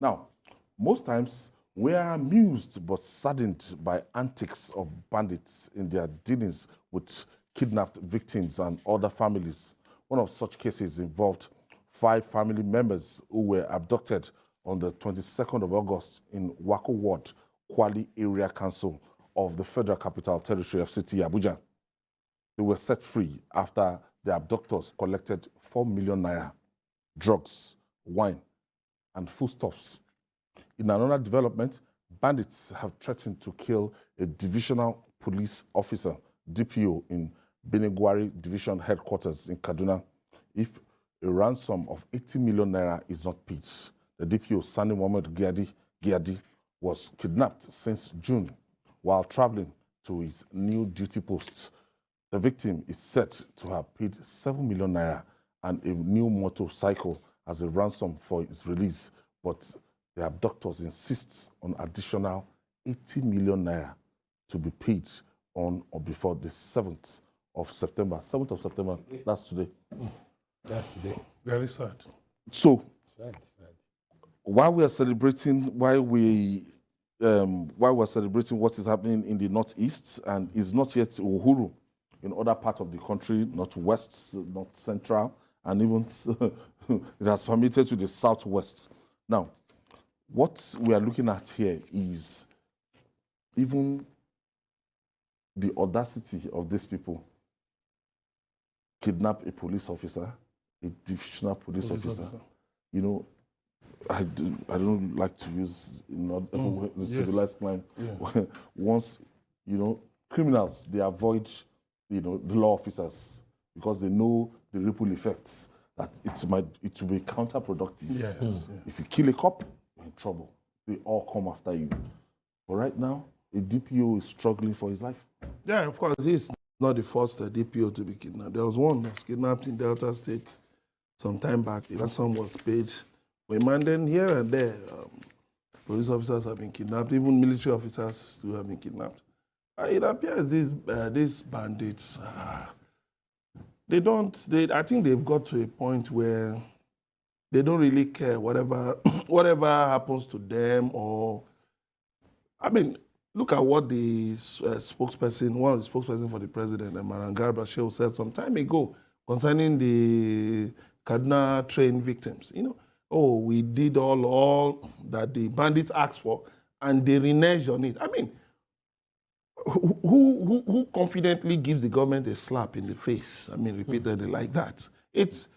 Now, most times we are amused but saddened by antics of bandits in their dealings with kidnapped victims and other families. One of such cases involved 5 family members who were abducted on the 22nd of August in Wako Ward, Kwali Area Council of the Federal Capital Territory, FCT Abuja. They were set free after the abductors collected 4 million naira, drugs, wine, and foodstuffs. In another development, bandits have threatened to kill a Divisional Police Officer, DPO, in Birnin-Gwari Divisional Headquarters in Kaduna if a ransom of 80 million naira is not paid. The DPO, Sani Mohammed Giadi, was kidnapped since June while traveling to his new duty post. The victim is said to have paid 7 million naira and a new motorcycle as a ransom for his release, but the abductors insist on additional 80 million naira to be paid on or before the 7th of September. 7th of September, that's today. That's today. Very sad. So, Sad. while we are celebrating, while we're celebrating what is happening in the Northeast, and is not yet Uhuru in other parts of the country, Northwest, North Central, and even it has permitted to the Southwest. Now, what we are looking at here is even the audacity of these people kidnap a police officer, a divisional police officer. You know, I don't like to use the civilized crime. Yeah. Once, criminals, they avoid, the law officers because they know the ripple effects that it will be counterproductive. Yes. If you kill a cop, you're in trouble. They all come after you. But right now, a DPO is struggling for his life. Yeah, of course, he's not the first DPO to be kidnapped. There was one that was kidnapped in Delta State some time back. The ransom was paid. But then here and there, police officers have been kidnapped. Even military officers too have been kidnapped. It appears these bandits, I think they've got to a point where they don't really care whatever happens to them. Or, I mean, look at what the one of the spokesperson for the president, Marangar Bashir, said some time ago concerning the Kaduna train victims. Oh, we did all that the bandits asked for, and they reneged on it. I mean, who confidently gives the government a slap in the face? I mean, repeatedly like that. It's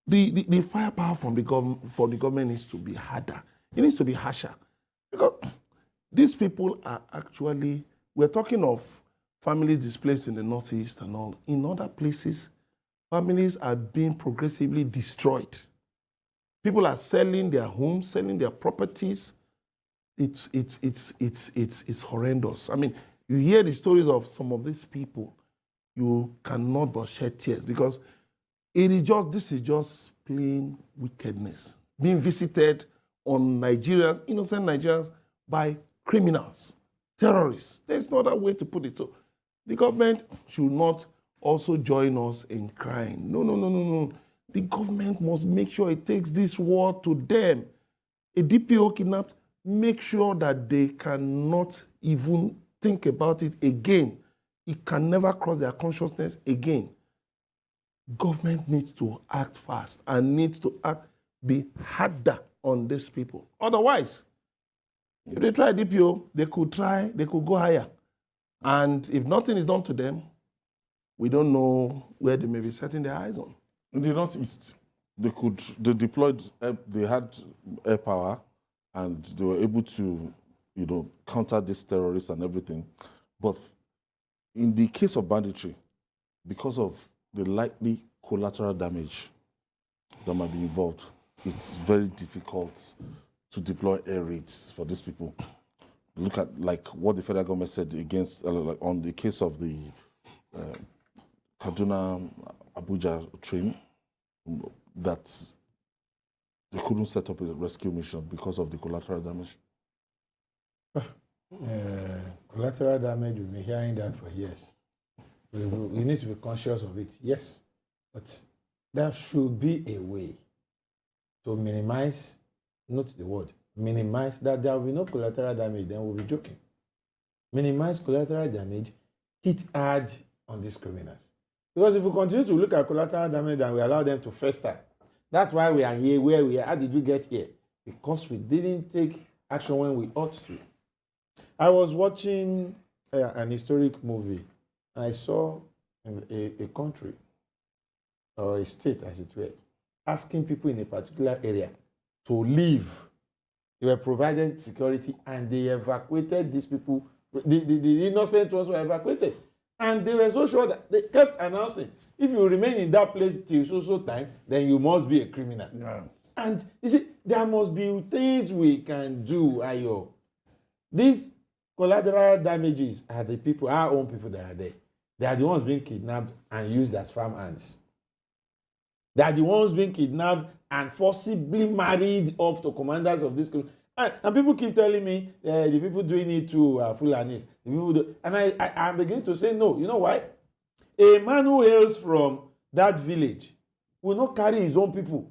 the firepower from the government needs to be harder. It needs to be harsher, because these people are actually, we're talking of families displaced in the Northeast and all. In other places, families are being progressively destroyed. People are selling their homes, selling their properties. It's horrendous. I mean, you hear the stories of some of these people, you cannot but shed tears, because this is just plain wickedness being visited on Nigerians, innocent Nigerians, by criminals, terrorists. There's no other way to put it. So the government should not also join us in crying. No. The government must make sure it takes this war to them. A DPO kidnapped, make sure that they cannot even think about it again. It can never cross their consciousness again. Government needs to act fast and needs to be harder on these people. Otherwise, if they try DPO, they could go higher. And if nothing is done to them, we don't know where they may be setting their eyes on. In the Northeast, they had air power, and they were able to, counter these terrorists and everything. But in the case of banditry, because of the likely collateral damage that might be involved, it's very difficult to deploy air raids for these people. Look at what the federal government said against on the case of the Kaduna Abuja train, that they couldn't set up a rescue mission because of the collateral damage. Collateral damage, we've been hearing that for years. We need to be conscious of it, yes. But there should be a way to minimize note the word, minimize, that there will be no collateral damage, then we'll be joking. Minimize collateral damage, hit hard on these criminals. Because if we continue to look at collateral damage and we allow them to fester, that's why we are here where we are. How did we get here? Because we didn't take action when we ought to. I was watching an historic movie. And I saw a country, or a state as it were, asking people in a particular area to leave. They were provided security and they evacuated these people. The innocent ones were evacuated. And they were so sure that they kept announcing, if you remain in that place till so time, then you must be a criminal. Yeah. And you see, there must be things we can do, Ayo. These collateral damages are the people, our own people that are there. They are the ones being kidnapped and used as farm hands. They are the ones being kidnapped and forcibly married off to commanders of this country. And people keep telling me the people doing it to Fulanis. The people do, and I begin to say, no, you know why? A man who hails from that village will not carry his own people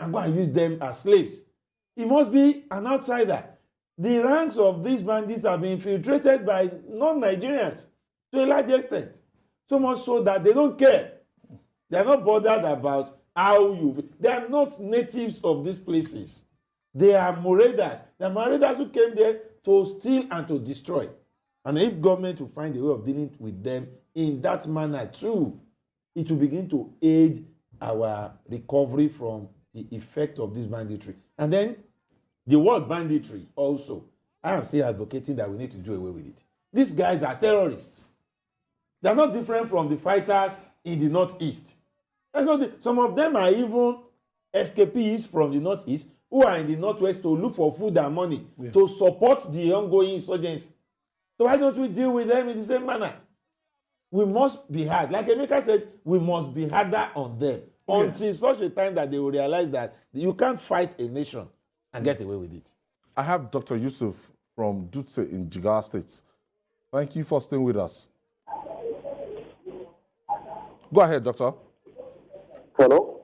and go and use them as slaves. He must be an outsider. The ranks of these bandits have been infiltrated by non-Nigerians to a large extent. So much so that they don't care. They are not bothered about how you... They are not natives of these places. They are marauders. They are marauders who came there to steal and to destroy. And if government will find a way of dealing with them in that manner too, it will begin to aid our recovery from the effect of this banditry. And then the word banditry also, I am still advocating that we need to do away with it. These guys are terrorists. They are not different from the fighters in the Northeast. Some of them are even escapees from the Northeast who are in the Northwest to look for food and money to support the ongoing insurgency. So why don't we deal with them in the same manner? We must be hard. Like Emeka said, we must be harder on them until such a time that they will realize that you can't fight a nation and get away with it. I have Dr. Yusuf from Dutse in Jigawa State. Thank you for staying with us. Go ahead, doctor. Hello?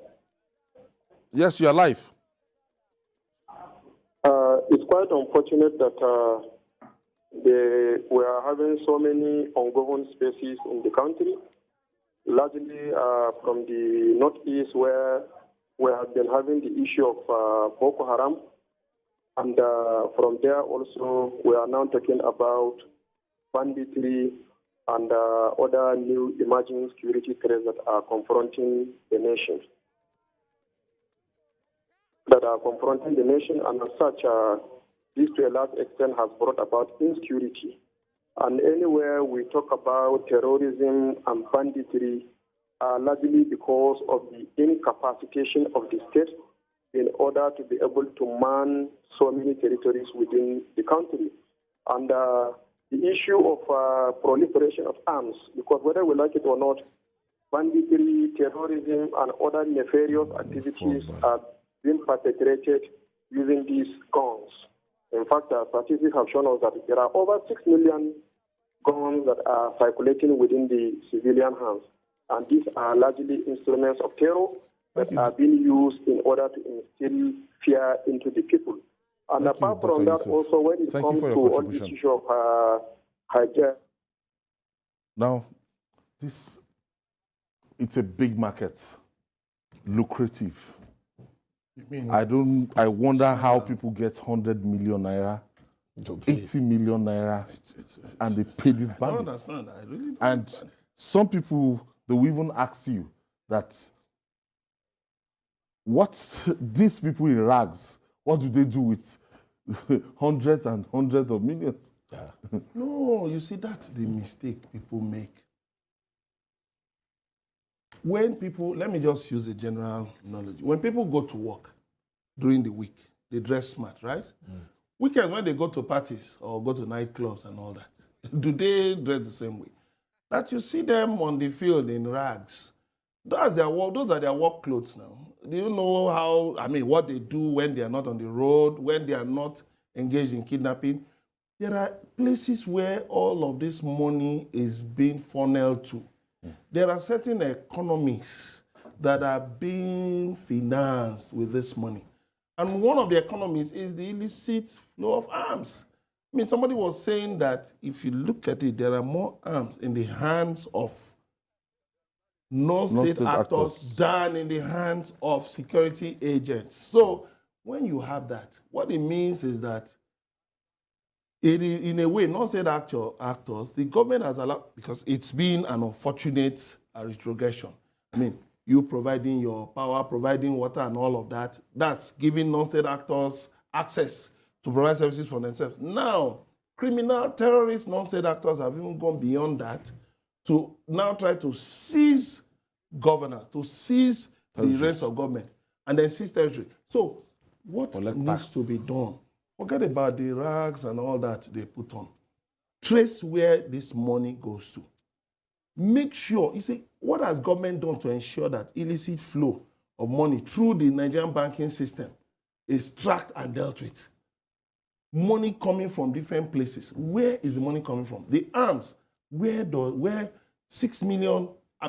Yes, you're live. It's quite unfortunate that we are having so many ongoing spaces in the country, largely from the Northeast, where we have been having the issue of Boko Haram. And from there also, we are now talking about banditry and other new emerging security threats that are confronting the nation. And as such, this to a large extent has brought about insecurity. And anywhere we talk about terrorism and banditry, largely because of the incapacitation of the state in order to be able to man so many territories within the country. And the issue of proliferation of arms, because whether we like it or not, banditry, terrorism, and other nefarious activities are being perpetrated using these guns. In fact, statistics have shown us that there are over 6 million guns that are circulating within the civilian hands. And these are largely instruments of terror that are being used in order to instill fear into the people. And apart from that, also when it comes to all this issue of hijack. Now, it's a big market, lucrative. I wonder how people get 100 million naira, 80 million naira, and they pay these bandits. I don't understand. I really don't and understand. some people, they will even ask you that, these people in rags, what do they do with hundreds and hundreds of millions? No, you see, that's the mistake people make. When people, let me just use a general knowledge. When people go to work during the week, they dress smart, right? Weekends, when they go to parties or go to nightclubs and all that, do they dress the same way? That you see them on the field in rags. Those are their work clothes now. Do you know what they do when they are not on the road, when they are not engaged in kidnapping? There are places where all of this money is being funneled to. There are certain economies that are being financed with this money. And one of the economies is the illicit flow of arms. I mean, somebody was saying that if you look at it, there are more arms in the hands of non-state actors than in the hands of security agents. So when you have that, what it means is that it is, in a way, non-state actors, the government has allowed, because it's been an unfortunate retrogression. I mean, you providing your power, providing water and all of that, that's giving non-state actors access to provide services for themselves. Now, criminal, terrorist, non-state actors have even gone beyond that to now try to seize governance, to seize the reins of government, and then seize territory. So what needs to be done? Forget about the rags and all that they put on. Trace where this money goes to. Make sure, you see, what has government done to ensure that illicit flow of money through the Nigerian banking system is tracked and dealt with? Money coming from different places. Where is the money coming from? The arms, where 6 million,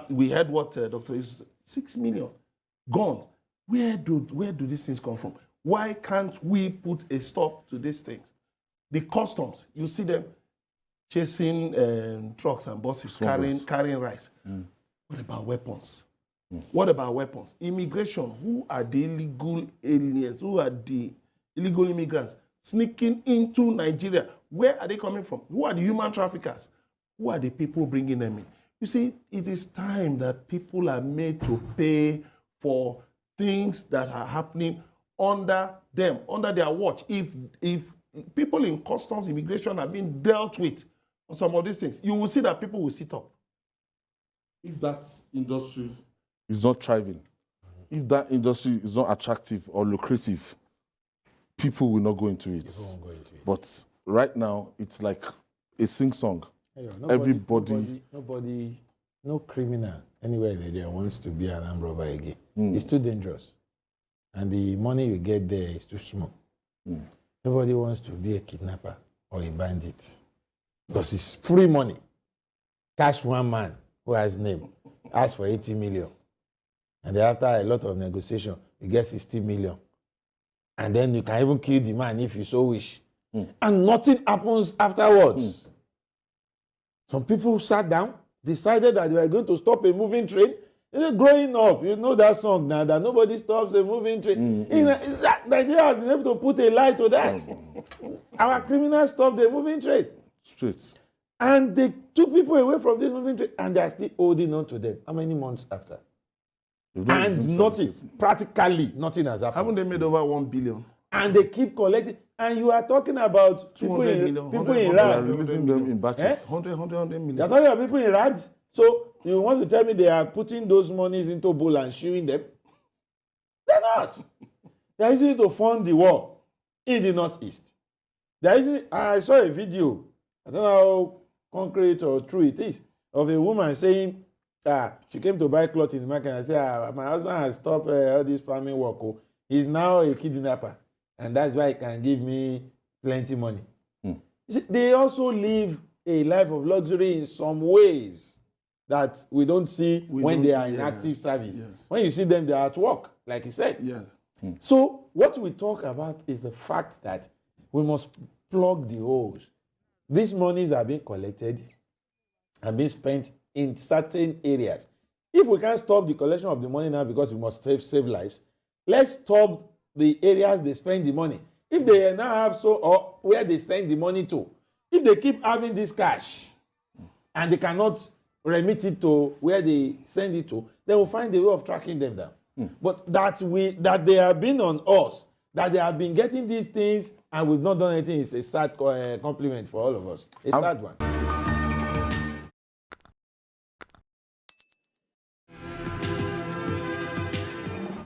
we heard what Dr. Yusuf said, 6 million guns. Where do these things come from? Why can't we put a stop to these things? The customs, you see them chasing trucks and buses, carrying rice. What about weapons? What about weapons? Immigration, who are the illegal aliens? Who are the illegal immigrants sneaking into Nigeria? Where are they coming from? Who are the human traffickers? Who are the people bringing them in? You see, it is time that people are made to pay for things that are happening under them, under their watch. If people in customs, immigration are being dealt with on some of these things, you will see that people will sit up. If that industry is not thriving, if that industry is not attractive or lucrative, people will not go into it. But right now, it's like a sing-song. Nobody, no criminal anywhere in Nigeria wants to be an armed robber again. It's too dangerous. And the money you get there is too small. Nobody wants to be a kidnapper or a bandit because it's free money. Catch one man who has name, ask for 80 million. And then after a lot of negotiation, you get 60 million. And then you can even kill the man if you so wish. And nothing happens afterwards. Some people sat down, decided that they were going to stop a moving train. Growing up, you know that song now, that nobody stops a moving train. Nigeria has been able to put a lie to that. Our criminals stopped the moving train. Straight. And they took people away from this moving train, and they are still holding on to them. How many months after? And nothing, practically nothing has happened. Haven't they made over 1 billion? And they keep collecting. And you are talking about people in RAD. Releasing them in batches. 100 million. You're talking about people in RAD. So you want to tell me they are putting those monies into bowl and shooing them? They're not. They're using it to fund the war in the Northeast. I saw a video, I don't know how concrete or true it is, of a woman saying she came to buy cloth in the market and said, my husband has stopped all this farming work. He's now a kidnapper. And that's why he can give me plenty money. See, they also live a life of luxury in some ways that we don't see when they are in active service. Yes. When you see them, they are at work, like he said. Yes. So what we talk about is the fact that we must plug the holes. These monies are being collected and being spent in certain areas. If we can't stop the collection of the money now because we must save lives, let's stop the areas they spend the money. If they now have or where they send the money to, if they keep having this cash and they cannot remit it to where they send it to, then we'll find a way of tracking them down. But that they have been on us, that they have been getting these things and we've not done anything is a sad compliment for all of us. A sad one.